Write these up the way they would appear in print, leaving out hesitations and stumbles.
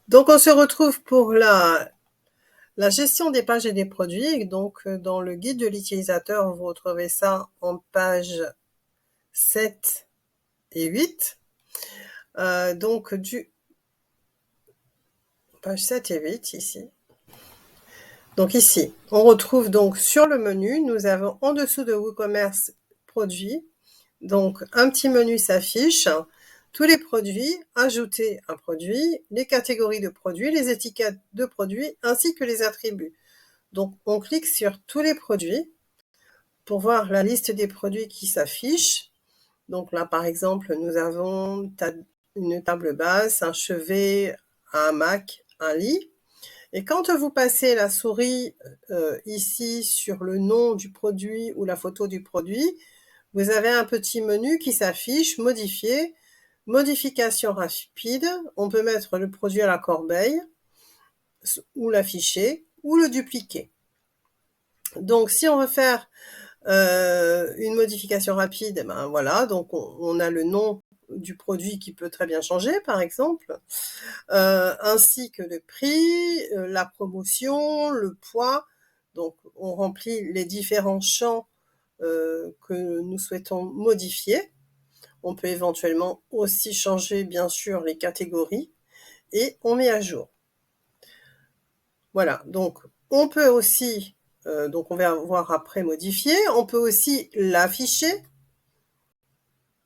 Donc on se retrouve pour la gestion des pages et des produits. Donc dans le guide de l'utilisateur, vous retrouvez ça en page 7 et 8. Donc page 7 et 8 ici. Donc ici, on retrouve donc sur le menu, nous avons en dessous de WooCommerce produits. Donc un petit menu s'affiche. Tous les produits, ajouter un produit, les catégories de produits, les étiquettes de produits, ainsi que les attributs. Donc, on clique sur tous les produits pour voir la liste des produits qui s'affiche. Donc là, par exemple, nous avons une table basse, un chevet, un hamac, un lit. Et quand vous passez la souris ici sur le nom du produit ou la photo du produit, vous avez un petit menu qui s'affiche, modifier, modification rapide. On peut mettre le produit à la corbeille, ou l'afficher, ou le dupliquer. Donc, si on veut faire une modification rapide, ben voilà, donc on a le nom du produit qui peut très bien changer, par exemple, ainsi que le prix, la promotion, le poids. Donc, on remplit les différents champs que nous souhaitons modifier. On peut éventuellement aussi changer, bien sûr, les catégories et on met à jour. Voilà, donc on peut aussi, donc on va voir après modifier, on peut aussi l'afficher.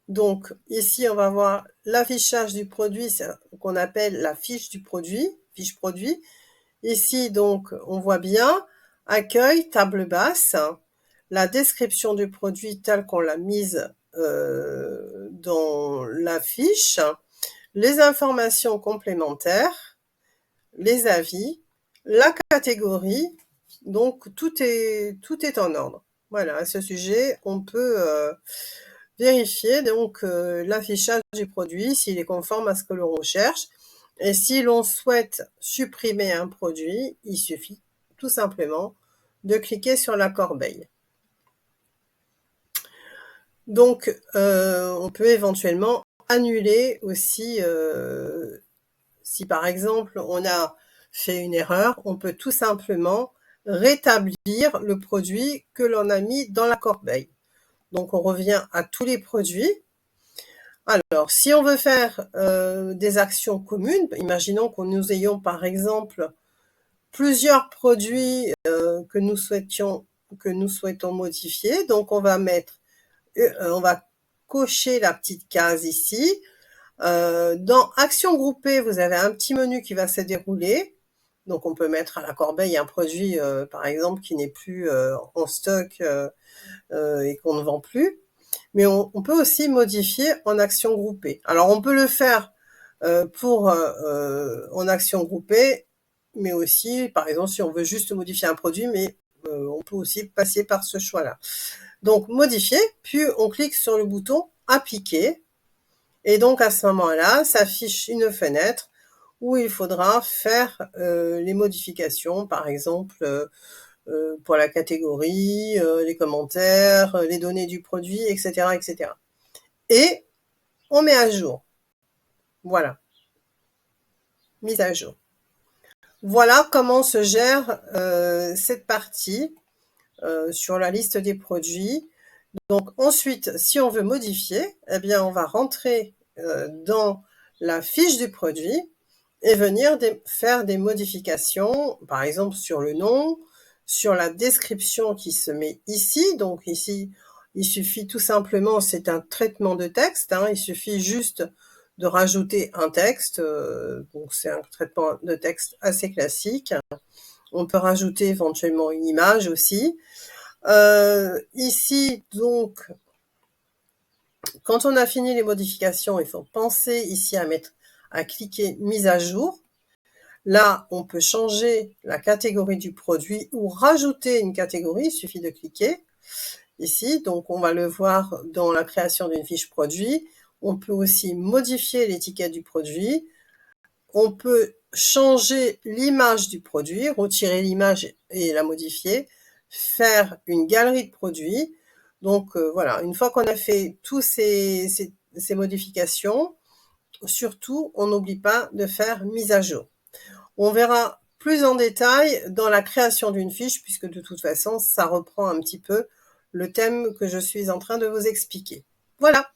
Donc ici, on va voir l'affichage du produit, c'est qu'on appelle la fiche du produit, fiche produit. Ici, donc, on voit bien accueil, table basse, la description du produit telle qu'on l'a mise dans la fiche, les informations complémentaires, les avis, la catégorie. Donc tout est en ordre. Voilà, à ce sujet, on peut vérifier donc l'affichage du produit, s'il est conforme à ce que l'on recherche. Et si l'on souhaite supprimer un produit, il suffit tout simplement de cliquer sur la corbeille. Donc, on peut éventuellement annuler aussi, si par exemple on a fait une erreur, on peut tout simplement rétablir le produit que l'on a mis dans la corbeille. Donc, on revient à tous les produits. Alors, si on veut faire des actions communes, imaginons que nous ayons par exemple plusieurs produits que nous souhaitons modifier. Donc, on va cocher la petite case ici. Dans Actions groupées, vous avez un petit menu qui va se dérouler. Donc, on peut mettre à la corbeille un produit, par exemple, qui n'est plus en stock et qu'on ne vend plus. Mais on peut aussi modifier en action groupée. Alors, on peut le faire en action groupée, mais aussi, par exemple, si on veut juste modifier un produit, mais on peut aussi passer par ce choix-là. Donc, modifier, puis on clique sur le bouton appliquer. Et donc, à ce moment-là, s'affiche une fenêtre où il faudra faire les modifications, par exemple, pour la catégorie, les commentaires, les données du produit, etc., etc. Et on met à jour. Voilà. Mise à jour. Voilà comment se gère cette partie sur la liste des produits. Donc ensuite, si on veut modifier, eh bien on va rentrer dans la fiche du produit et venir faire des modifications, par exemple sur le nom, sur la description qui se met ici. Donc ici, il suffit tout simplement, c'est un traitement de texte, il suffit juste de rajouter un texte. Donc c'est un traitement de texte assez classique. On peut rajouter éventuellement une image aussi. Ici, donc, quand on a fini les modifications, il faut penser ici à cliquer mise à jour. Là, on peut changer la catégorie du produit ou rajouter une catégorie, il suffit de cliquer ici. Donc, on va le voir dans la création d'une fiche produit. On peut aussi modifier l'étiquette du produit. On peut changer l'image du produit, retirer l'image et la modifier, faire une galerie de produits. Donc voilà, une fois qu'on a fait toutes ces modifications, surtout, on n'oublie pas de faire mise à jour. On verra plus en détail dans la création d'une fiche, puisque de toute façon, ça reprend un petit peu le thème que je suis en train de vous expliquer. Voilà!